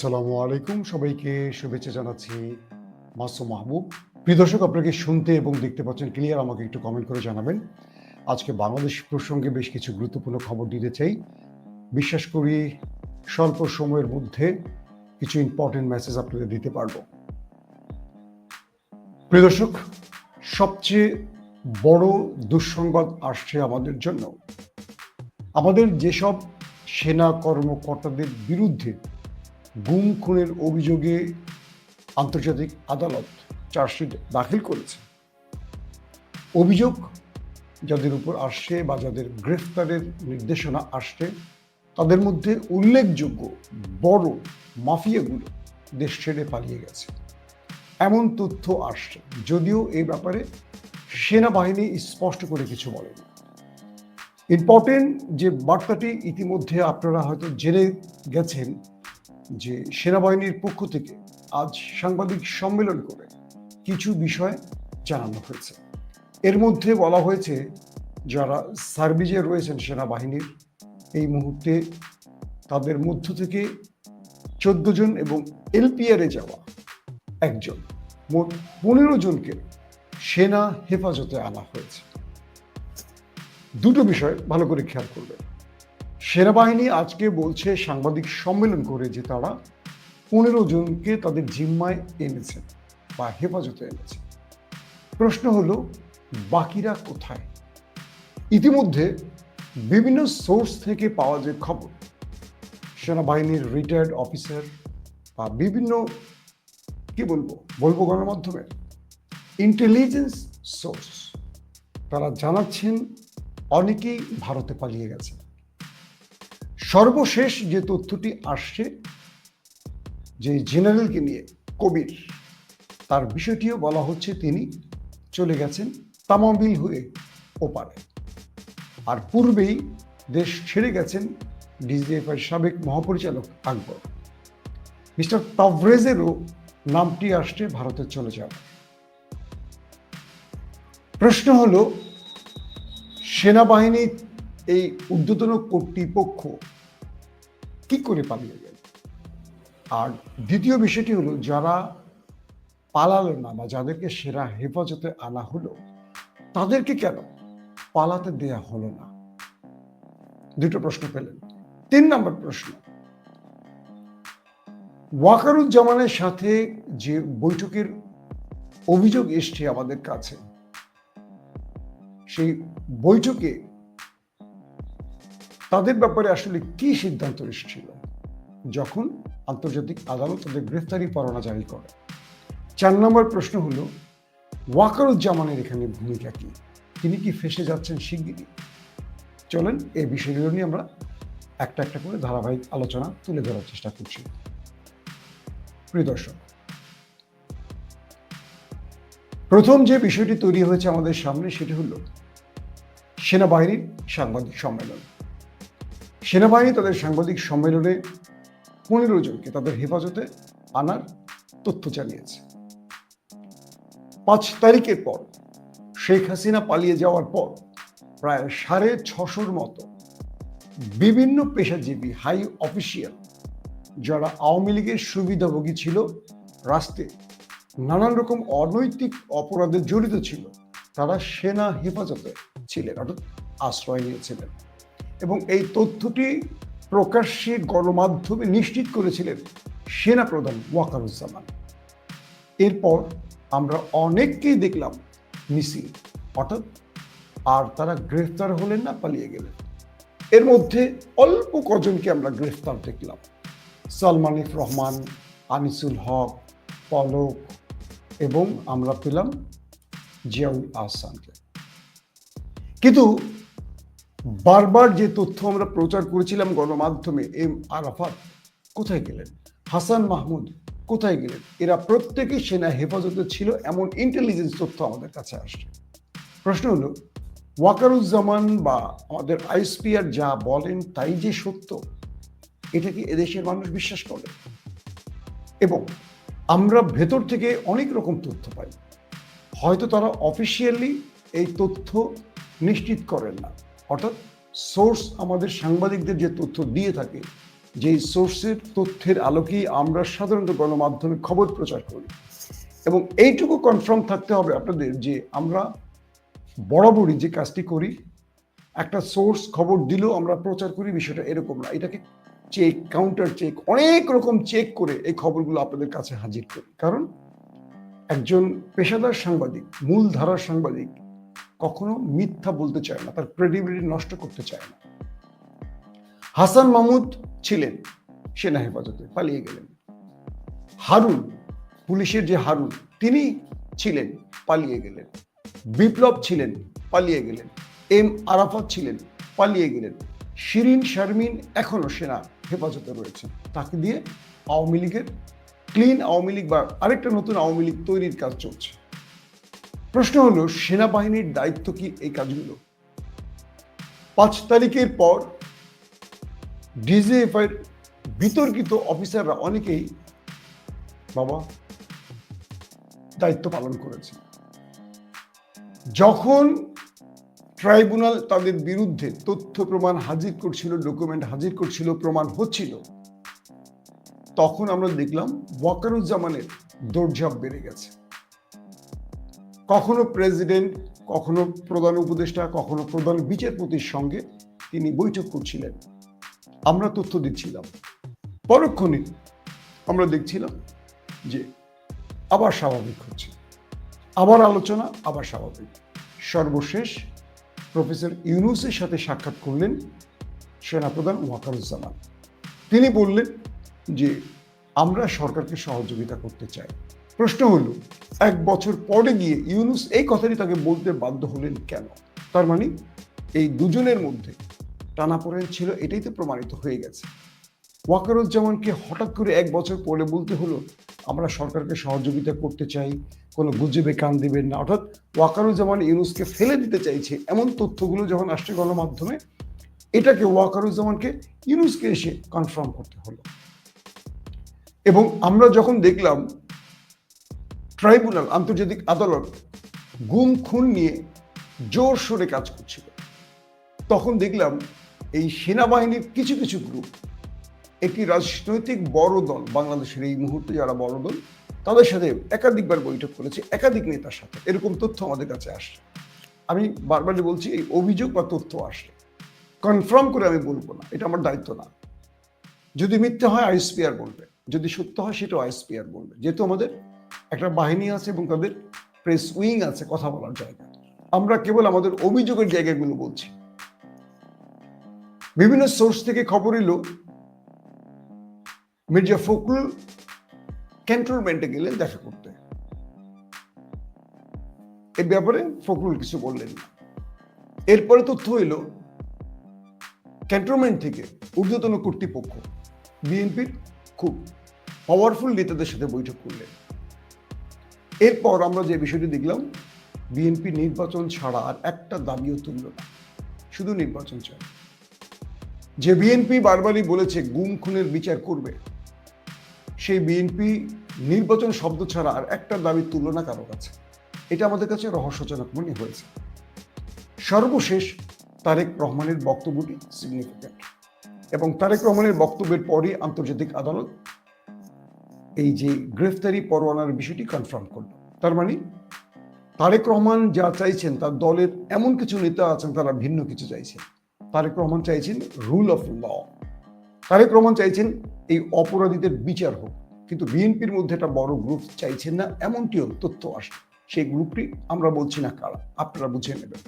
আসসালামু আলাইকুম, সবাইকে শুভেচ্ছা জানাচ্ছি। মাসুম মাহবুব। প্রিয় দর্শক, আপনাকে শুনতে এবং দেখতে পাচ্ছেন ক্লিয়ার? আমাকে একটু কমেন্ট করে জানাবেন। আজকে বাংলাদেশ প্রসঙ্গে বেশ কিছু গুরুত্বপূর্ণ খবর দিতে চাই। বিশ্বাস করি স্বল্প সময়ের মধ্যে কিছু ইম্পর্টেন্ট মেসেজ আপনাদের দিতে পারবো। প্রিয় দর্শক, সবচেয়ে বড় দুঃসংবাদ আসছে আমাদের জন্য। আমাদের যেসব সেনা কর্মকর্তাদের বিরুদ্ধে গুম খুনের অভিযোগে আন্তর্জাতিক আদালত চার্জশিট দাখিল করেছে, অভিযোগ যাদের উপর আসছে বা যাদের গ্রেফতারের নির্দেশনা আসছে, তাদের মধ্যে উল্লেখযোগ্য বড় মাফিয়াগুলো দেশ ছেড়ে পালিয়ে গেছে, এমন তথ্য আসছে। যদিও এই ব্যাপারে সেনাবাহিনী স্পষ্ট করে কিছু বলেনি। ইম্পর্টেন্ট যে বার্তাটি ইতিমধ্যে আপনারা হয়তো জেনে গেছেন যে সেনাবাহিনীর পক্ষ থেকে আজ সাংবাদিক সম্মেলন করে কিছু বিষয় জানানো হয়েছে। এর মধ্যে বলা হয়েছে, যারা সার্ভিসে রয়েছেন সেনাবাহিনীর এই মুহূর্তে, তাদের মধ্য থেকে 14 জন এবং এলপিআরে যাওয়া একজন, মোট 15 জনকে সেনা হেফাজতে আনা হয়েছে। দুটো বিষয় ভালো করে খেয়াল করবেন। সেনাবাহিনী আজকে বলছে সাংবাদিক সম্মেলন করে যে তারা 15 জনকে তাদের জিম্মায় এনেছে বা হেফাজতে এনেছে। প্রশ্ন হলো, বাকিরা কোথায়? ইতিমধ্যে বিভিন্ন সোর্স থেকে পাওয়া যে খবর, সেনাবাহিনীর রিটায়ার্ড অফিসার বা বিভিন্ন বলবো গণমাধ্যমে ইন্টেলিজেন্স সোর্স, তারা জানাচ্ছেন অনেকেই ভারতে পালিয়ে গেছে। সর্বশেষ যে তথ্যটি আসছে, যে জেনারেলকে নিয়ে কবির, তার বিষয়টিও বলা হচ্ছে তিনি চলে গেছেন তামাবিল হয়ে ওপারে। আর পূর্বেই দেশ ছেড়ে গেছেন ডিজিএফআই সাবেক মহাপরিচালক আকবর। মিস্টার তাভরেজেরও নামটি আসছে ভারতে চলে যাওয়া। প্রশ্ন হলো, সেনাবাহিনী এই ঊর্ধ্বতন কর্তৃপক্ষ কি করে পালিয়ে গেল? আর দ্বিতীয় বিষয়টি হলো, যারা পালালো না বা যাদেরকে সেরা হেফাজতে আনা হলো, তাদেরকে কেন পালাতে দেয়া হলো না? দুটো প্রশ্ন পেলেন। 3 নম্বর প্রশ্ন, ওয়াকারুজ্জামানের সাথে যে বৈঠকের অভিযোগ এসছে আমাদের কাছে, সেই বৈঠকে তাদের ব্যাপারে আসলে কি সিদ্ধান্ত এসেছিল যখন আন্তর্জাতিক আদালত তাদের গ্রেফতারি পরোয়ানা জারি করে? 4 নম্বর প্রশ্ন হলো, ওয়াকারুজ্জামানের এখানে ভূমিকা কি? তিনি কি ফেঁসে যাচ্ছেন শিগগিরই? চলেন এই বিষয়গুলো নিয়ে আমরা একটা একটা করে ধারাবাহিক আলোচনা তুলে ধরার চেষ্টা করছি। প্রিয় দর্শক, প্রথম যে বিষয়টি তৈরি হয়েছে আমাদের সামনে, সেটি হলো সেনাবাহিনীর সাংবাদিক সম্মেলন। সেনাবাহিনী তাদের সাংবাদিক সম্মেলনে 15 জনকে তাদের হেফাজতে আনার তথ্য জানিয়েছে। 5 তারিখের পর, শেখ হাসিনা পালিয়ে যাওয়ার পর, প্রায় 650-র মতো বিভিন্ন পেশাজীবী হাই অফিসিয়াল, যারা আওয়ামী লীগের সুবিধাভোগী ছিল, রাষ্ট্রে নানান রকম অনৈতিক অপরাধে জড়িত ছিল, তারা সেনা হেফাজতে ছিলেন, অর্থাৎ আশ্রয় নিয়েছিলেন। এবং এই তথ্যটি প্রকাশ্যে গণমাধ্যমে নিশ্চিত করেছিলেন সেনা প্রধান ওয়াকারুজ্জামান। এরপর আমরা অনেককেই দেখলাম মিসিং, অর্থাৎ আর তারা গ্রেফতার হলেন না, পালিয়ে গেলেন। এর মধ্যে অল্প কজনকে আমরা গ্রেফতার দেখলাম, সালমানিক রহমান, আনিসুল হক, পলক, এবং আমরা পেলাম জিয়াউল আহসানকে। কিন্তু বারবার যে তথ্য আমরা প্রচার করেছিলাম গণমাধ্যমে, এম আরাফাত কোথায় গেলেন, হাসান মাহমুদ কোথায় গেলেন, এরা প্রত্যেকেই সেনা হেফাজতে ছিল, এমন ইন্টেলিজেন্স তথ্য আমাদের কাছে আসছে। প্রশ্ন হলো, ওয়াকারুজ্জামান বা আমাদের আইএসপিআর যা বলেন তাই যে সত্য, এটা কি এদেশের মানুষ বিশ্বাস করে? এবং আমরা ভেতর থেকে অনেক রকম তথ্য পাই, হয়তো তারা অফিসিয়ালি এই তথ্য নিশ্চিত করেন না, অর্থাৎ সোর্স আমাদের সাংবাদিকদের যে তথ্য দিয়ে থাকে যেই সোর্সের তথ্যের আলোকেই আমরা সাধারণত গণমাধ্যমে খবর প্রচার করি। এবং এইটুকু কনফার্ম থাকতে হবে আপনাদের যে আমরা বরাবরই যে কাজটি করি, একটা সোর্স খবর দিলেও আমরা প্রচার করি বিষয়টা এরকম না। এটাকে চেক, কাউন্টার চেক, অনেক রকম চেক করে এই খবরগুলো আপনাদের কাছে হাজির করি। কারণ একজন পেশাদার সাংবাদিক, মূল ধারার সাংবাদিক কখনো মিথ্যা বলতে চায় না, তার ক্রেডিবিলিটি নষ্ট করতে চায় না। হাসান মাহমুদ ছিলেন সেনা হেফাজতে, পালিয়ে গেলেন। হারুন, পুলিশের যে হারুন, তিনি ছিলেন, পালিয়ে গেলেন। বিপ্লব ছিলেন, পালিয়ে গেলেন। এম আরাফাত ছিলেন, পালিয়ে গেলেন। শিরিন শারমিন এখনো সেনা হেফাজতে রয়েছে। তাকে দিয়ে আওয়ামী লীগের ক্লিন আওয়ামী লীগ বা আরেকটা নতুন আওয়ামী লীগ তৈরির কাজ চলছে। প্রশ্ন হলো, সেনাবাহিনীর দায়িত্ব কি এই কাজগুলো? 5 তারিখের পর ডিজিএফআই এর বিতর্কিত অফিসাররা অনেকেই বাবা দায়িত্ব পালন করেছে। যখন ট্রাইব্যুনাল তাদের বিরুদ্ধে তথ্য প্রমাণ হাজির করছিল, ডকুমেন্ট হাজির করছিল, প্রমাণ হচ্ছিল, তখন আমরা দেখলাম ওয়াকারুজ্জামানের দৌড়ঝাঁপ বেড়ে গেছে। কখনো প্রেসিডেন্ট, কখনো প্রধান উপদেষ্টা, কখনো প্রধান বিচারপতির সঙ্গে তিনি বৈঠক করছিলেন, আমরা তথ্য দিচ্ছিলাম। পরক্ষণে আমরা দেখছিলাম যে আবার স্বাভাবিক হচ্ছে, আবার আলোচনা, আবার স্বাভাবিক। সর্বশেষ প্রফেসর ইউনূসের সাথে সাক্ষাৎ করলেন সেনাপ্রধান ওয়াকারুজ্জামান। তিনি বললেন যে আমরা সরকারকে সহযোগিতা করতে চাই। প্রশ্ন হলো, 1 বছর পরে গিয়ে ইউনূস এই কথাটি তাকে বলতে বাধ্য হলেন কেন? তার মানে এই দুজনের মধ্যে টানাপোড়েন ছিল, এটাই তো প্রমাণিত হয়ে গেছে। ওয়াকারুজ্জামানকে হঠাৎ করে 1 বছর পরে বলতে হলো আমরা সরকারকে সহযোগিতা করতে চাই, কোনো গুজবে কান দিবেন না। অর্থাৎ ওয়াকারুজ্জামান ইউনূসকে ফেলে দিতে চাইছে, এমন তথ্যগুলো যখন আসছে গণমাধ্যমে, এটাকে ওয়াকারুজ্জামানকে ইউনূসকে এসে কনফার্ম করতে হলো। এবং আমরা যখন দেখলাম ট্রাইব্যুনাল, আন্তর্জাতিক আদালত গুম খুন নিয়ে জোর সোরে কাজ করছিল, তখন দেখলাম এই সেনাবাহিনীর কিছু কিছু গ্রুপ, একটি রাজনৈতিক বড় দল, বাংলাদেশের এই মুহূর্তে যারা বড় দল, তাদের সাথে একাধিকবার বৈঠক করেছে, একাধিক নেতার সাথে। এরকম তথ্য আমাদের কাছে আসছে। আমি বারবারই বলছি, এই অভিযোগ বা তথ্য আসলে কনফার্ম করে আমি বলবো না, এটা আমার দায়িত্ব না। যদি মিথ্যে হয় আইএসপিআর বলবে, যদি সত্য হয় সেটাও আইএসপিআর বলবে, যেহেতু আমাদের একটা বাহিনী আছে এবং তাদের প্রেস উইং আছে, কথা বলার জায়গা। আমরা কেবল আমাদের অভিযোগের জায়গাগুলো বলছি। বিভিন্ন সোর্স থেকে খবর এলো মির্জা ফখরুল ক্যান্টনমেন্টে গেলেন দেখা করতে। এ ব্যাপারে ফখরুল কিছু বললেন না। এরপরে তথ্য এলো ক্যান্টনমেন্ট থেকে ঊর্ধ্বতন কর্তৃপক্ষ বিএনপির খুব পাওয়ারফুল নেতাদের সাথে বৈঠক করলেন। এরপর আমরা যে বিষয়টি দেখলাম, বিএনপি নির্বাচন ছাড়া আর একটা দাবিও তুলল না, শুধু নির্বাচন চায়। যে বিএনপি বারবারই বলেছে গুম খুনের বিচার করবে, সেই বিএনপি নির্বাচন শব্দ ছাড়া আর একটা দাবি তুলল না কারো কাছে। এটা আমাদের কাছে রহস্যজনক মনে হয়েছে। সর্বশেষ তারেক রহমানের বক্তব্যটি সিগনিফিক্যান্ট, এবং তারেক রহমানের বক্তব্যের পরই আন্তর্জাতিক আদালত এই যে গ্রেফতারি পরোয়ানার বিষয়টি কনফার্ম করল। তার মানে তারেক রহমান যা চাইছেন, তার দলের এমন কিছু নেতা আছেন তারা ভিন্ন কিছু চাইছেন। তারেক রহমান চাইছেন rule of law, Tarique Rahman চাইছেন এই অপরাধীদের বিচার হোক, কিন্তু বিএনপির মধ্যে একটা বড় গ্রুপ চাইছেন না, এমনটিও তথ্য আসে। সেই গ্রুপটি আমরা বলছি না কারা, আপনারা বুঝে নেবেন।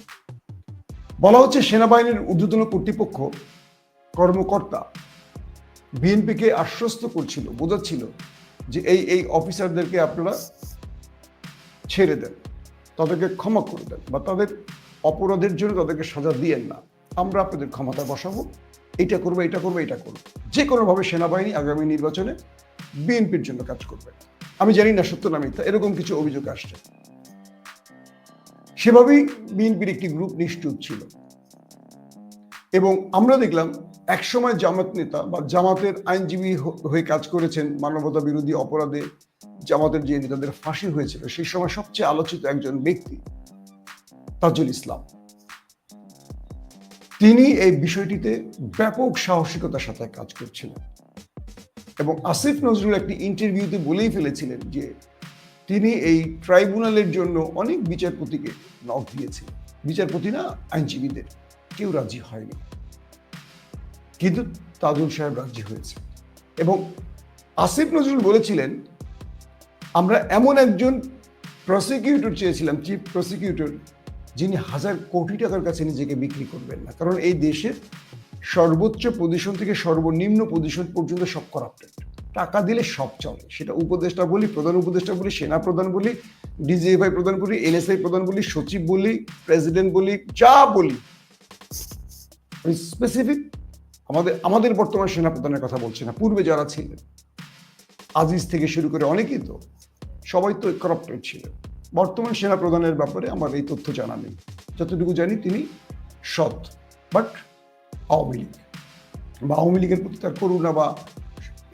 বলা হচ্ছে সেনাবাহিনীর ঊর্ধ্বতন কর্তৃপক্ষ কর্মকর্তা বিএনপিকে আশ্বস্ত করছিল, বোঝাচ্ছিল যে এই অফিসারদেরকে আপনারা ছেড়ে দেন, তাদেরকে ক্ষমা করে দেন, বা তাদের অপরাধের জন্য তাদেরকে সাজা দিয়েন না, আমরা আপনাদের ক্ষমতায় বসাবো, এটা করবো, এটা করবো, এটা করবো। যে কোনোভাবে সেনাবাহিনী আগামী নির্বাচনে বিএনপির জন্য কাজ করবে। আমি জানি না সত্য না মিথ্যা, এরকম কিছু অভিযোগ আসছে। সেভাবেই বিএনপির একটি গ্রুপ নিশ্চুপ ছিল। এবং আমরা দেখলাম একসময় জামাত নেতা বা জামাতের আইনজীবী হয়ে কাজ করেছেন, মানবতা বিরোধী অপরাধে জামাতের যে নেতাদের ফাঁসি হয়েছিল, সেই সময় সবচেয়ে আলোচিত একজন ব্যক্তি তাজুল ইসলাম, তিনি এই বিষয়টিতে ব্যাপক সাহসিকতার সাথে কাজ করছিলেন। এবং আসিফ নজরুল একটি ইন্টারভিউতে বলেই ফেলেছিলেন যে তিনি এই ট্রাইব্যুনালের জন্য অনেক বিচারপতিকে নক দিয়েছিলেন, বিচারপতি না, আইনজীবীদের, কেউ রাজি হয়নি, কিন্তু তাজুল সাহেব রাজি হয়েছে। এবং আসিফ নজরুল বলেছিলেন, আমরা এমন একজন প্রসিকিউটর চেয়েছিলাম, চিফ প্রসিকিউটর, যিনি 1000 কোটি টাকার কাছে নিজেকে বিক্রি করবেন না, কারণ এই দেশের সর্বোচ্চ পজিশন থেকে সর্বনিম্ন পজিশন পর্যন্ত সব করাপ্টেড। টাকা দিলে সব চলে, সেটা উপদেষ্টা বলি, প্রধান উপদেষ্টা বলি, সেনা প্রধান বলি, ডিজিএফআই প্রধান বলি, এনএসআই প্রধান বলি, সচিব বলি, প্রেসিডেন্ট বলি, যা বলি। স্পেসিফিক আমাদের বর্তমান সেনা প্রধানের কথা বলছি না, পূর্বে যারা ছিলেন, আজিজ থেকে শুরু করে অনেকেই তো, সবাই তো করাপ্টেড ছিল। বর্তমান সেনা প্রধানের ব্যাপারে আমার এই তথ্য জানা নেই, যতটুকু জানি তিনি সৎ, বাট আওয়ামী লীগ বা আওয়ামী লীগের প্রতি তার করুণা বা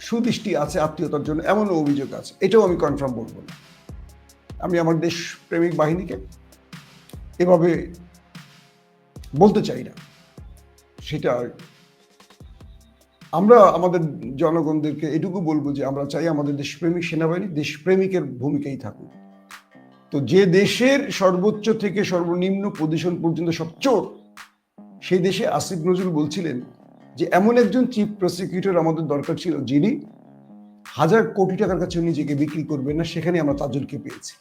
সুদৃষ্টি আছে আত্মীয়তার জন্য, এমনও অভিযোগ আছে। এটাও আমি কনফার্ম বলবো না, আমি আমার দেশপ্রেমিক বাহিনীকে এভাবে বলতে চাই না। সেটা আমরা আমাদের জনগণদেরকে এটুকু বলবো যে আমরা চাই আমাদের দেশপ্রেমিক সেনাবাহিনী দেশপ্রেমিকের ভূমিকাই থাকুক। তো যে দেশের সর্বোচ্চ থেকে সর্বনিম্ন পজিশন পর্যন্ত সব চোর, সেই দেশে আসিফ নজরুল বলছিলেন যে এমন একজন চিফ প্রসিকিউটর আমাদের দরকার ছিল যিনি 1000 কোটি টাকার কাছে নিজেকে বিক্রি করবেন না, সেখানে আমরা তাজুলকে পেয়েছি।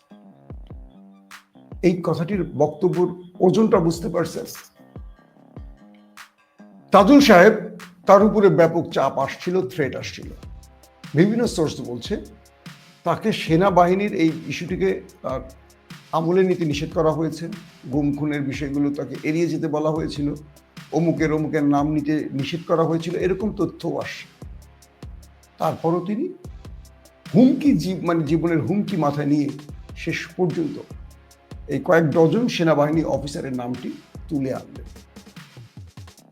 এই কথাটির বক্তব্যের ওজনটা বুঝতে পারছেন? তাজুল সাহেব, তার উপরে ব্যাপক চাপ আসছিল, থ্রেট আসছিল। বিভিন্ন সোর্স বলছে তাকে সেনাবাহিনীর এই ইস্যুটিকে তার আমলে নিতে নিষেধ করা হয়েছে, গুম খুনের বিষয়গুলো তাকে এড়িয়ে যেতে বলা হয়েছিল, অমুকের নাম নিতে নিষেধ করা হয়েছিল, এরকম তথ্যও আসে। তারপরও তিনি জীবনের হুমকি মাথায় নিয়ে শেষ পর্যন্ত এই কয়েক ডজন সেনাবাহিনী অফিসারের নামটি তুলে আনলেন।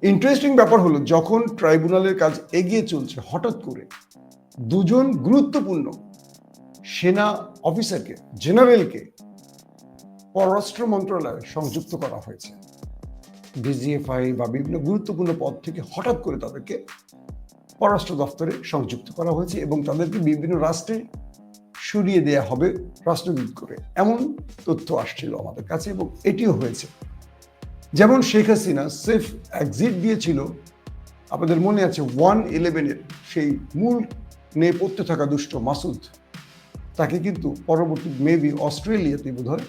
ইন্টারেস্টিং ব্যাপার হলো, যখন ট্রাইব্যুনালের কাজ এগিয়ে চলছে, হঠাৎ করে দুজন গুরুত্বপূর্ণ সেনা অফিসারকে, জেনারেলকে পররাষ্ট্র মন্ত্রণালয়ে সংযুক্ত করা হয়েছে। ডিজিএফআই বা বিভিন্ন গুরুত্বপূর্ণ পদ থেকে হঠাৎ করে তাদেরকে পররাষ্ট্র দপ্তরে সংযুক্ত করা হয়েছে এবং তাদেরকে বিভিন্ন রাষ্ট্রে সরিয়ে দেয়া হবে রাষ্ট্রদূত করে, এমন তথ্য আসছিল আমাদের কাছে এবং এটিও হয়েছে। যেমন শেখ হাসিনা সেফ এক্সিট দিয়েছিল, আপনাদের মনে আছে 1/11-এর সেই মূল নেপথ্যে থাকা দুষ্ট মাসুদ, তাকে কিন্তু পরবর্তী মেবি অস্ট্রেলিয়াতে বোধহয়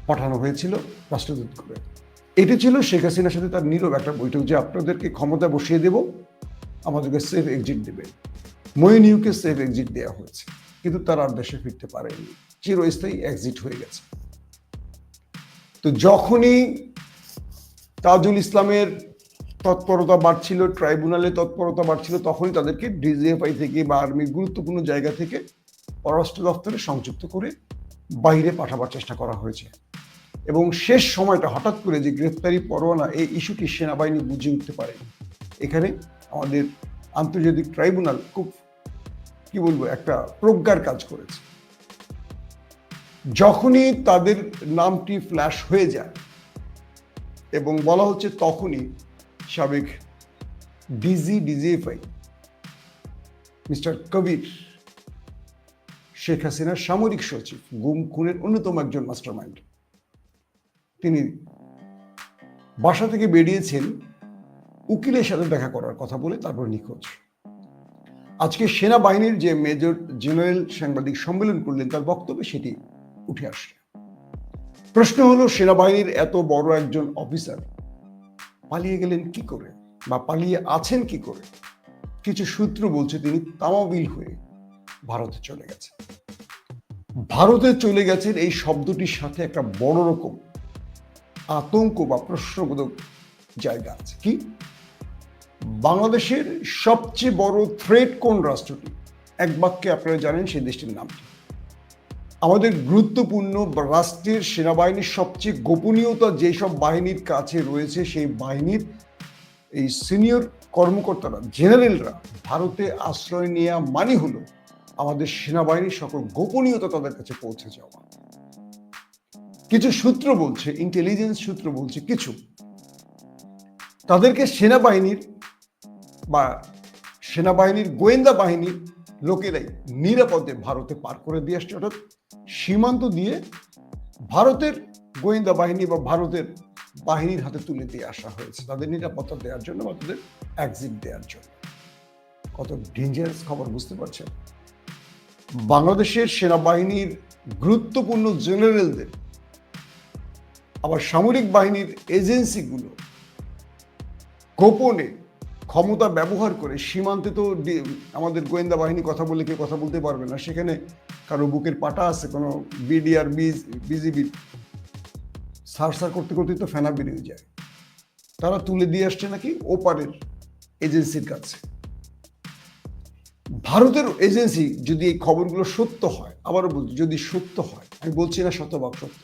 পাঠানো হয়েছিল রাষ্ট্রদূত করে। এটি ছিল শেখ হাসিনার সাথে তার নীরব একটা বৈঠক, যে আপনাদেরকে ক্ষমতা বসিয়ে দেব, আমাদেরকে সেফ এক্সিট দেবে। মইনিউকে সেফ এক্সিট দেওয়া হয়েছে, কিন্তু তারা আর দেশে ফিরতে পারেনি, চিরস্থায়ী এক্সিট হয়ে গেছে। তো যখনই তাজুল ইসলামের তৎপরতা বাড়ছিল, ট্রাইব্যুনালে তৎপরতা বাড়ছিল, তখনই তাদেরকে ডিজিএফআই থেকে বা আর্মির গুরুত্বপূর্ণ জায়গা থেকে পররাষ্ট্র দপ্তরে সংযুক্ত করে বাইরে পাঠাবার চেষ্টা করা হয়েছে। এবং শেষ সময়টা হঠাৎ করে যে গ্রেফতারি পরোয়ানা, এই ইস্যুটি সেনাবাহিনী বুঝে উঠতে পারে। এখানে আমাদের আন্তর্জাতিক ট্রাইব্যুনাল খুব একটা প্রজ্ঞার কাজ করেছে। যখনই তাদের নামটি ফ্ল্যাশ হয়ে যায় এবং বলা হচ্ছে, তখনই সাবেক ডিজিএফআই মিস্টার কবির, শেখ হাসিনার সামরিক সচিব, গুম খুনের অন্যতম একজন মাস্টারমাইন্ড, তিনি বাসা থেকে বেরিয়েছেন উকিলের সাথে দেখা করার কথা বলে, তারপর নিখোঁজ। আজকে সেনাবাহিনীর যে মেজর জেনারেল সাংবাদিক সম্মেলন করলেন, তার বক্তব্যে সেটি উঠে আসছে। প্রশ্ন হলো, সেনাবাহিনীর এত বড় একজন অফিসার পালিয়ে গেলেন কি করে, বা পালিয়ে আছেন কি করে? কিছু সূত্র বলছে তিনি তামাবিল হয়ে ভারতে চলে গেছেন। ভারতে চলে গেছেন এই শব্দটির সাথে একটা বড় রকম আতঙ্ক বা প্রশ্নবোধক জায়গা আছে। কি, বাংলাদেশের সবচেয়ে বড় থ্রেট কোন রাষ্ট্রটি? এক বাক্যে আপনারা জানেন সেই দেশটির নামটি। আমাদের গুরুত্বপূর্ণ রাষ্ট্রের সেনাবাহিনীর সবচেয়ে গোপনীয়তা যেসব বাহিনীর কাছে রয়েছে, সেই বাহিনীর এই সিনিয়র কর্মকর্তারা, জেনারেলরা ভারতে আশ্রয় নেওয়া মানে হলো আমাদের সেনাবাহিনীর সকল গোপনীয়তা তাদের কাছে পৌঁছে যাওয়া। কিছু সূত্র বলছে, ইন্টেলিজেন্স সূত্র বলছে, কিছু তাদেরকে সেনাবাহিনীর বা সেনাবাহিনীর গোয়েন্দা বাহিনীর লোকেরাই নিরাপদে ভারতে পার করে দিয়ে আসছে, অর্থাৎ সীমান্ত দিয়ে ভারতের গোয়েন্দা বাহিনী বা ভারতের বাহিনীর হাতে তুলে দিয়ে আসা হয়েছে তাদের নিরাপত্তা দেওয়ার জন্য বা তাদের এক্সিট দেওয়ার জন্য। কত ডেঞ্জারাস খবর বুঝতে পারছেন? বাংলাদেশের সেনাবাহিনীর গুরুত্বপূর্ণ জেনারেলদের আবার সামরিক বাহিনীর এজেন্সিগুলো গোপনে ক্ষমতা ব্যবহার করে সীমান্তে তো আমাদের গোয়েন্দা বাহিনী কথা বলে কেউ কথা বলতে পারবে না, সেখানে কারো বুকের পাটা আছে, কোনো বিডিআর বিজিবি সার করতে করতে তো ফেনা বেরিয়ে যায়। তারা তুলে দিয়ে আসছে নাকি ওপারের এজেন্সির কাছে। ভারতের এজেন্সি যদি এই খবরগুলো সত্য হয়, আবারও বলছি যদি সত্য হয়, আমি বলছি না শতভাগ সত্য,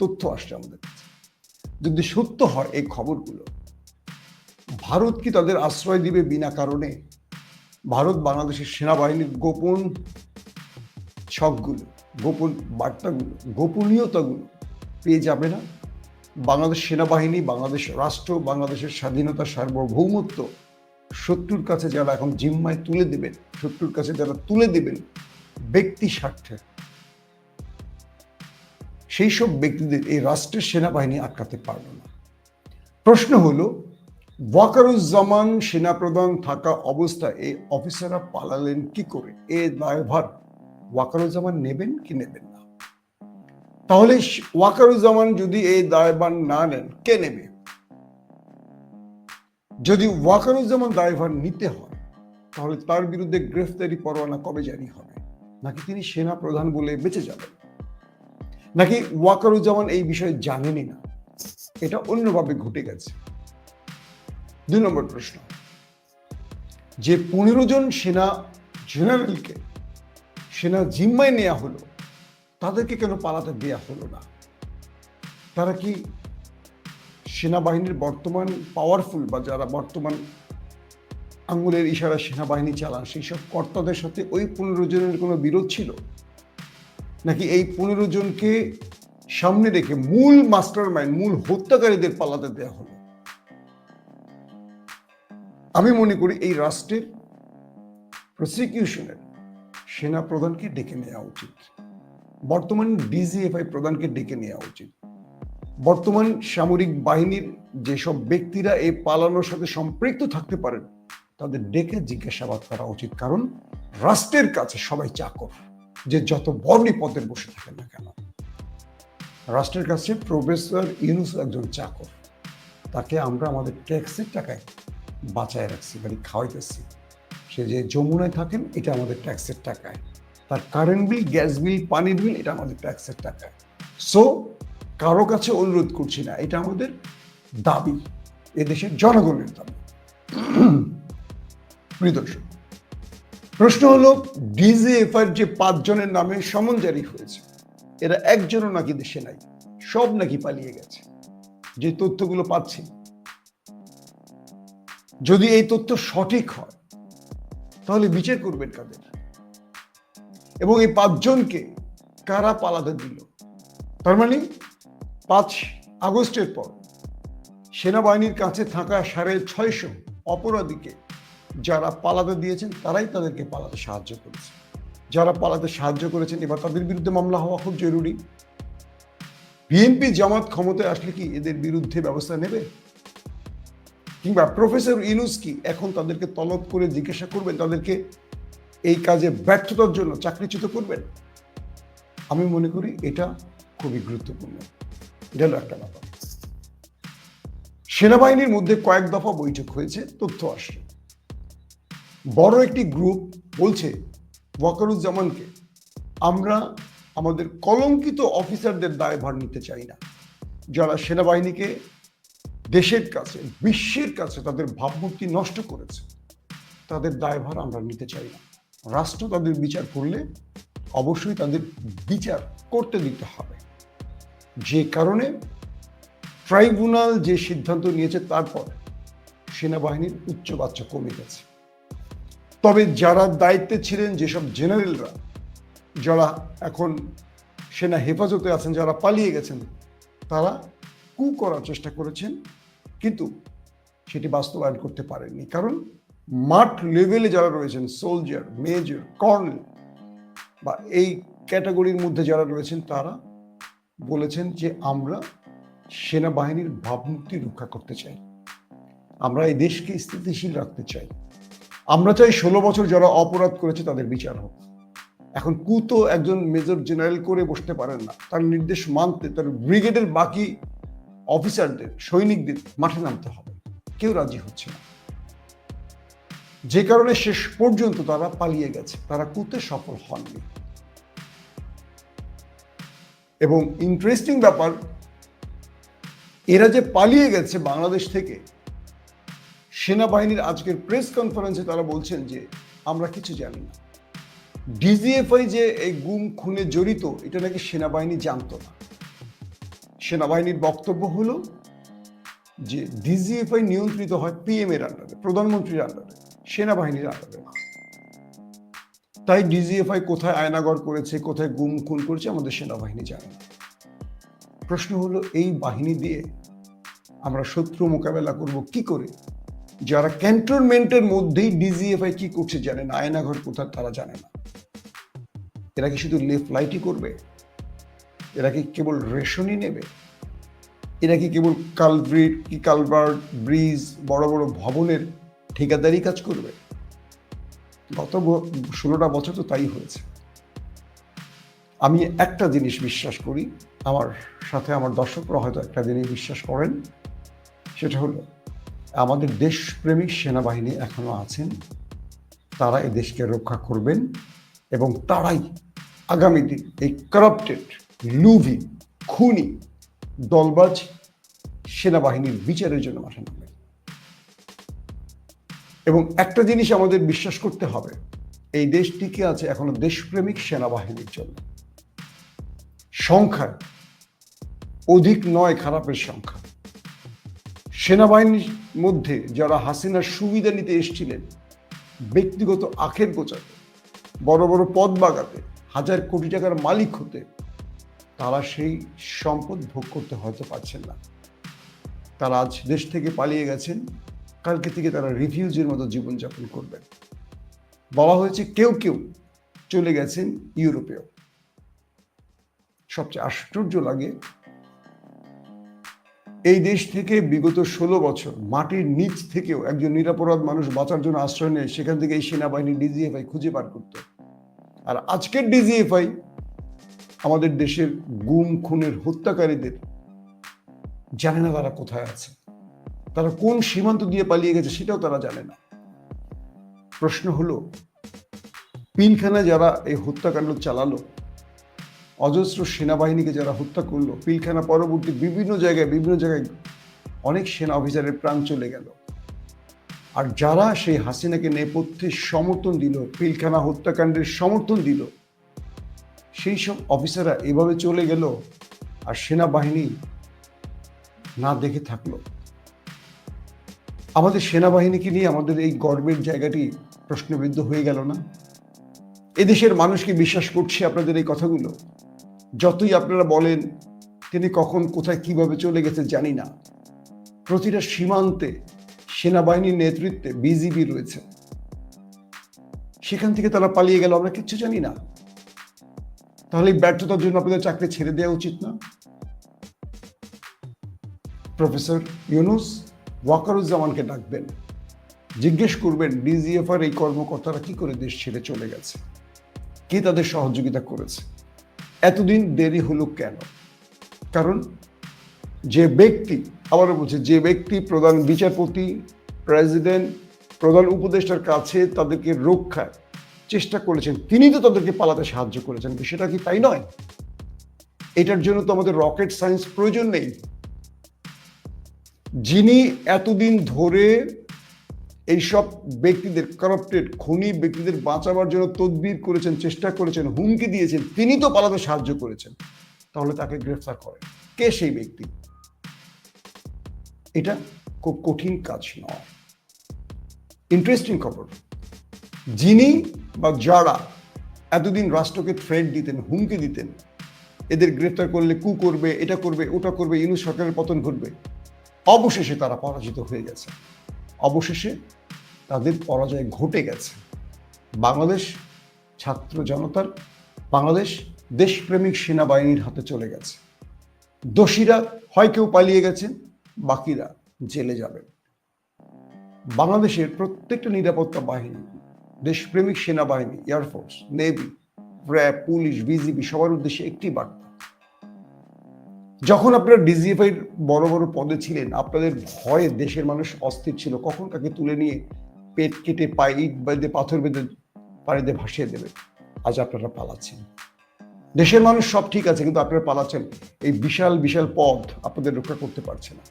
তথ্য আসছে আমাদের কাছে, যদি সত্য হয় এই খবরগুলো, ভারত কি তাদের আশ্রয় দিবে বিনা কারণে? ভারত বাংলাদেশের সেনাবাহিনীর গোপন ছকগুলো, গোপন বার্তাগুলো, গোপনীয়তাগুলো পেয়ে যাবে না? বাংলাদেশ সেনাবাহিনী, বাংলাদেশ রাষ্ট্র, বাংলাদেশের স্বাধীনতা, সার্বভৌমত্ব শত্রুর কাছে যারা এখন জিম্মায় তুলে দেবেন, শত্রুর কাছে যারা তুলে দেবেন ব্যক্তি স্বার্থে, সেই সব ব্যক্তিদের এই রাষ্ট্রের সেনাবাহিনী আটকাতে পারল না। প্রশ্ন হলো, ওয়াকারুজ্জামান সেনাপ্রধান থাকা অবস্থায় এই অফিসাররা পালালেন কি করে? এ দায়ভার ওয়াকারুজ্জামান নেবেন কি নেবেন না? তাহলে ওয়াকারুজ্জামান যদি এই দায়ভার না নেন, কে নেবে? যদি ওয়াকারুজ্জামান দায়ভার নিতে হয়, তাহলে তার বিরুদ্ধে গ্রেফতারি পরোয়ানা কবে জারি হবে? নাকি তিনি সেনা প্রধান বলে বেঁচে যাবেন? নাকি ওয়াকারুজ্জামান এই বিষয়ে জানেনই না, এটা অন্যভাবে ঘটে গেছে? 2 নম্বর প্রশ্ন, যে 15 জন সেনা জেনারেলকে সেনা জিম্মায় নেওয়া হলো, তাদেরকে কেন পালাতে দেয়া হলো না? তারা কি সেনাবাহিনীর বর্তমান পাওয়ারফুল বা যারা বর্তমান আঙ্গুলের ইশারা সেনাবাহিনী চালান সেই সব কর্তাদের সাথে ওই 15 জনের কোনো বিরোধ ছিল? নাকি এই 15 জনকে সামনে রেখে মূল মাস্টার মাইন্ড, মূল হত্যাকারীদের পালাতে দেওয়া হলো? আমি মনে করি এই রাষ্ট্রের প্রসিকিউশনের সেনা প্রধানকে ডেকে নেওয়া উচিত, বর্তমান ডিজিএফআই প্রধানকে ডেকে নেওয়া উচিত, বর্তমান সামরিক বাহিনীর যেসব ব্যক্তিরা এই পালানোর সাথে সম্পৃক্ত থাকতে পারেন তাদের ডেকে জিজ্ঞাসাবাদ করা উচিত। কারণ রাষ্ট্রের কাছে সবাই চাকর, যে যত বড়ই পদের বসে থাকেন না কেন। রাষ্ট্রের কাছে প্রফেসর ইউনূস একজন চাকর, তাকে আমরা আমাদের ট্যাক্সের টাকায় বাঁচায় রাখছি, মানে খাওয়াইতেছি। সে যে যমুনায় থাকেন এটা আমাদের ট্যাক্সের টাকায়, তার কারেন্ট বিল, গ্যাস বিল, পানির বিল এটা আমাদের ট্যাক্সের টাকায়। সো কারো কাছে অনুরোধ করছি না, এটা আমাদের দাবি, এদেশের জনগণের দাবি। প্রিয় দর্শক, প্রশ্ন হলো, ডিজিএফআই যে 5 জনের নামে সমন জারি হয়েছে, এরা একজনও নাকি দেশে নাই, সব নাকি পালিয়ে গেছে, যে তথ্যগুলো পাচ্ছি। যদি এই তথ্য সঠিক হয় তাহলে বিচার করবেন কাদের? এবং এই 5 জনকে কারা পালাতে দিল? তার মানে 5 আগস্টের পর সেনাবাহিনীর কাছে থাকা 650 অপরাধীকে যারা পালাতে দিয়েছেন তারাই তাদেরকে পালাতে সাহায্য করেছে। যারা পালাতে সাহায্য করেছেন এবার তাদের বিরুদ্ধে মামলা হওয়া খুব জরুরি। বিএনপি জামাত ক্ষমতায় আসলে কি এদের বিরুদ্ধে ব্যবস্থা নেবে? কিংবা প্রফেসর ইউনূস কি এখন তাদেরকে তলব করে জিজ্ঞাসা করবেন, তাদেরকে এই কাজে ব্যর্থতার জন্য চাকরিচ্যুত করবেন? আমি মনে করি এটা খুবই গুরুত্বপূর্ণ। এটা হলো একটা ব্যাপার। সেনাবাহিনীর মধ্যে কয়েক দফা বৈঠক হয়েছে, তথ্য আসছে। বড় একটি গ্রুপ বলছে ওয়াকারুজ্জামানকে আমরা আমাদের কলঙ্কিত অফিসারদের দায়ভার নিতে চাই না, যারা সেনাবাহিনীকে দেশের কাছে, বিশ্বের কাছে তাদের ভাবমূর্তি নষ্ট করেছে, তাদের দায়ভার আমরা নিতে চাই না। রাষ্ট্র তাদের বিচার করলে অবশ্যই তাদের বিচার করতে দিতে হবে। যে কারণে ট্রাইব্যুনাল যে সিদ্ধান্ত নিয়েছে তারপর সেনাবাহিনীর উচ্চবাচ্য কমে গেছে। তবে যারা দায়িত্বে ছিলেন, যেসব জেনারেলরা যারা এখন সেনা হেফাজতে আছেন, যারা পালিয়ে গেছেন, তারা কু করার চেষ্টা করেছেন, কিন্তু সেটি বাস্তবায়ন করতে পারেননি। কারণ মাঠ লেভেলে যারা রয়েছেন, সোলজার, মেজর, কর্নেল বা এই ক্যাটাগরির মধ্যে যারা রয়েছেন, তারা বলেছেন যে আমরা সেনাবাহিনীর ভাবমূর্তি রক্ষা করতে চাই, আমরা এই দেশকে স্থিতিশীল রাখতে চাই, আমরা চাই 16 বছর যারা অপরাধ করেছে তাদের বিচার হোক। এখন কু তো একজন মেজর জেনারেল করে বসতে পারেন না, তার নির্দেশ মানতে তার ব্রিগেডের বাকি অফিসারদের, সৈনিকদের মাঠে নামতে হবে, কেউ রাজি হচ্ছে না, যে কারণে শেষ পর্যন্ত তারা পালিয়ে গেছে, তারা কুতে সফল হননি। এবং ইন্টারেস্টিং ব্যাপার, এরা যে পালিয়ে গেছে বাংলাদেশ থেকে, সেনাবাহিনীর আজকের প্রেস কনফারেন্সে তারা বলছেন যে আমরা কিছু জানি না। ডিজিএফআই যে এই গুম খুনে জড়িত এটা নাকি সেনাবাহিনী জানতো না। সেনাবাহিনীর বক্তব্য হলো যে ডিজিএফআই নিয়ন্ত্রিত হয় পিএম এর আন্ডারে, প্রধানমন্ত্রীর আন্ডারে, সেনাবাহিনীর আন্ডারে না। তাই ডিজিএফআই কোথায় আয়নাগর করেছে, কোথায় গুম খুন করেছে আমাদের সেনাবাহিনী জানে না। প্রশ্ন হলো এই বাহিনী দিয়ে আমরা শত্রু মোকাবেলা করব কি করে, যারা ক্যান্টনমেন্টের মধ্যেই ডিজিএফআই কি করছে জানে না, আয়নাঘর কোথায় তারা জানে না। এরা কি শুধু লেফট লাইটই করবে? এরা কি কেবল রেশনই নেবে? এরা কি কেবল কালভার্ট, ব্রিজ, বড় বড় ভবনের ঠিকাদারি কাজ করবে? গত 16টা বছর তো তাই হয়েছে। আমি একটা জিনিস বিশ্বাস করি, আমার সাথে আমার দর্শকরা হয়তো একটা জিনিস বিশ্বাস করেন, সেটা হলো আমাদের দেশপ্রেমিক সেনাবাহিনী এখনো আছেন, তারা এই দেশকে রক্ষা করবেন এবং তারাই আগামী দিন এই কারাপ্টেড, লুভি, খুনি, দলবাজ সেনাবাহিনীর বিচারের জন্য মাঠে নামবে। এবং একটা জিনিস আমাদের বিশ্বাস করতে হবে, এই দেশ টিকে আছে এখনো দেশপ্রেমিক সেনাবাহিনীর জন্য। সংখ্যায় অধিক নয় খারাপের সংখ্যা। সেনাবাহিনীর মধ্যে যারা হাসিনার সুবিধা নিতে এসেছিলেন, ব্যক্তিগত আখের গোছাতে, বড় বড় পদ বাগাতে, হাজার কোটি টাকার মালিক হতে, তারা সেই সম্পদ ভোগ করতে হয়তো পারছেন না। তারা আজ দেশ থেকে পালিয়ে গেছেন, কালকে থেকে তারা রিফিউজির মতো জীবনযাপন করবেন। বলা হয়েছে কেউ কেউ চলে গেছেন ইউরোপেও। সবচেয়ে আশ্চর্য লাগে, এই দেশ থেকে বিগত 16 বছর মাটির নিচ থেকেও একজন নিরাপরাধ মানুষ বাঁচার জন্য আশ্রয় নেয়, সেখান থেকে এই সেনাবাহিনী ডিজিএফআই খুঁজে বার করত। আর আজকের ডিজিএফআই আমাদের দেশের গুম খুনের হত্যাকারীদের জানে না তারা কোথায় আছে, তারা কোন সীমান্ত দিয়ে পালিয়ে গেছে সেটাও তারা জানে না। প্রশ্ন হলো, পিলখানা যারা এই হত্যাকাণ্ড চালালো, অজস্র সেনাবাহিনীকে যারা হত্যা করলো, পিলখানা পরবর্তী বিভিন্ন জায়গায় অনেক সেনা অফিসারের প্রাণ চলে গেল। আর যারা সেই হাসিনাকে নেপথ্যে সমর্থন দিল, পিলখানা হত্যাকাণ্ডের সমর্থন দিল, সেই সব অফিসাররা এভাবে চলে গেল আর সেনাবাহিনী না দেখে থাকলো। আমাদের সেনাবাহিনীকে নিয়ে আমাদের এই গর্বের জায়গাটি প্রশ্নবিদ্ধ হয়ে গেল না? এদেশের মানুষ কি বিশ্বাস করছে আপনাদের এই কথাগুলো? যতই আপনারা বলেন তিনি কখন কোথায় কিভাবে চলে গেছে জানি না, প্রতিটা সীমান্তে সেনাবাহিনীর নেতৃত্বে বিজিবি রয়েছে, সেখান থেকে তারা পালিয়ে গেল, আমরা কিচ্ছু জানি না। তাহলে ব্যর্থতার জন্য আপনাদের চাকরি ছেড়ে দেওয়া উচিত না? প্রফেসর ইউনূস ওয়াকারুজ্জামানকে ডাকবেন, জিজ্ঞেস করবেন ডিজিএফআর এই কর্মকর্তারা কি করে দেশ ছেড়ে চলে গেছে, কে তাদের সহযোগিতা করেছে, এতদিন দেরি হলো কেন? কারণ যে ব্যক্তি, আবারও বলছে, যে ব্যক্তি প্রধান বিচারপতি, প্রেসিডেন্ট, প্রধান উপদেষ্টার কাছে তাদেরকে রক্ষার চেষ্টা করেছেন, তিনি তো তাদেরকে পালাতে সাহায্য করেছেন, সেটা কি তাই নয়? এটার জন্য তো আমাদের রকেট সায়েন্স প্রয়োজন নেই। যিনি এতদিন ধরে এইসব ব্যক্তিদের, কারাপ্টেড খুনি ব্যক্তিদের বাঁচাবার জন্য তদবির করেছেন, চেষ্টা করেছেন, হুমকি দিয়েছেন, তিনি তো পালাতে সাহায্য করেছেন, তাহলে তাকে গ্রেফতার করেন। কে সেই ব্যক্তি? এটা খুব কঠিন কাজ নয়। ইন্টারেস্টিং খবর, যিনি বা যারা এতদিন রাষ্ট্রকে থ্রেট দিতেন, হুমকি দিতেন, এদের গ্রেফতার করলে কু করবে, এটা করবে, ওটা করবে, ইউনূস সরকারের পতন ঘটবে, অবশেষে তারা পরাজিত হয়ে গেছে। অবশেষে তাদের পরাজয় ঘটে গেছে। বাংলাদেশ ছাত্র জনতার, বাংলাদেশ দেশপ্রেমিক সেনাবাহিনীর হাতে চলে গেছে। দোষীরা হয় কেউ পালিয়ে গেছেন, বাকিরা জেলে যাবেন। বাংলাদেশের প্রত্যেকটা নিরাপত্তা বাহিনী, দেশপ্রেমিক সেনাবাহিনী, air force, navy, RAB, police, BGB সবার উদ্দেশ্যে একটি বার্তা: যখন আপনারা ডিজিএফআই বড় বড় পদে ছিলেন, আপনাদের ভয়ে দেশের মানুষ অস্থির ছিল কখন কাকে তুলে নিয়ে পেট কেটে পায়ে ইট বেঁধে পাথর বেঁধে পানিতে ভাসিয়ে দেবে। আজ আপনারা পালাচ্ছেন। দেশের মানুষ সব ঠিক আছে, কিন্তু আপনারা পালাচ্ছেন। এই বিশাল বিশাল পদ আপনাদের রক্ষা করতে পারছে না।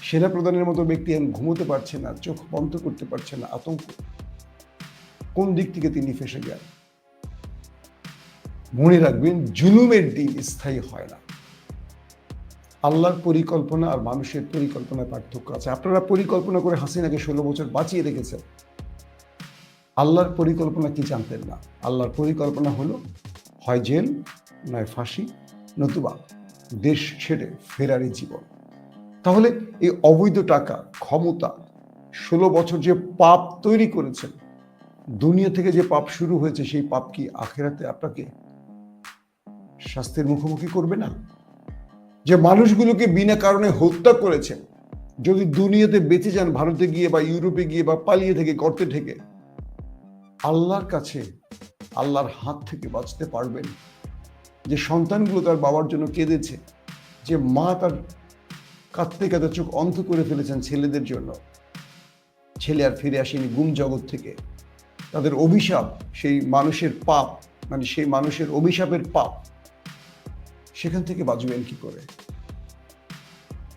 সেনা প্রধানের মতো ব্যক্তি ঘুমোতে পারছে না, চোখ বন্ধ করতে পারছে না। আতঙ্ক কোন দিক থেকে তিনি ফেসে গেল। মনে রাখবেন, জুলুমের দিন স্থায়ী হয় না। আল্লাহর পরিকল্পনা আর মানুষের পরিকল্পনায় পার্থক্য আছে। আপনারা পরিকল্পনা করে হাসিনাকে 16 বছর বাঁচিয়ে রেখেছেন। আল্লাহর পরিকল্পনা কি জানতেন না? আল্লাহর পরিকল্পনা হলো হয় জেল, নয় ফাঁসি, নতুবা দেশ ছেড়ে ফেরারি জীবন। তাহলে এই অবৈধ টাকা, ক্ষমতা, 16 বছর যে পাপ তৈরি করেছেন, দুনিয়া থেকে যে পাপ শুরু হয়েছে, সেই পাপ কি আখেরাতে আপনাকে শাস্তির মুখোমুখি করবে না? যে মানুষগুলোকে বিনা কারণে হত্যা করেছেন, যদি দুনিয়াতে বেঁচে যান, ভারতে গিয়ে বা ইউরোপে গিয়ে বা পালিয়ে থেকে গর্তে থেকে, আল্লাহর কাছে আল্লাহর হাত থেকে বাঁচতে পারবেন? যে সন্তানগুলো তার বাবার জন্য কেঁদেছে, যে মা তার কাঁদতে কাঁদতে চোখ অন্ধ করে ফেলেছেন ছেলেদের জন্য, ছেলে আর ফিরে আসেনি গুম জগৎ থেকে, তাদের অভিশাপ, সেই মানুষের পাপ, মানে সেই মানুষের অভিশাপের পাপ, সেখান থেকে বাঁচবেন কি করে?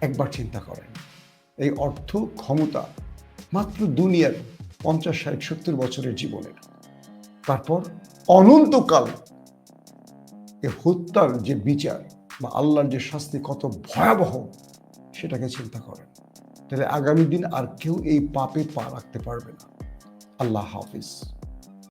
একবার চিন্তা করেন। এই অর্থ, ক্ষমতা মাত্র দুনিয়ার 50, 60, 70 বছরের জীবনের, তারপর অনন্তকাল এ হত্যার যে বিচার বা আল্লাহর যে শাস্তি কত ভয়াবহ, সেটাকে চিন্তা করেন। তাহলে আগামী দিন আর কেউ এই পাপে পা রাখতে পারবে না। আল্লাহ হাফিজ।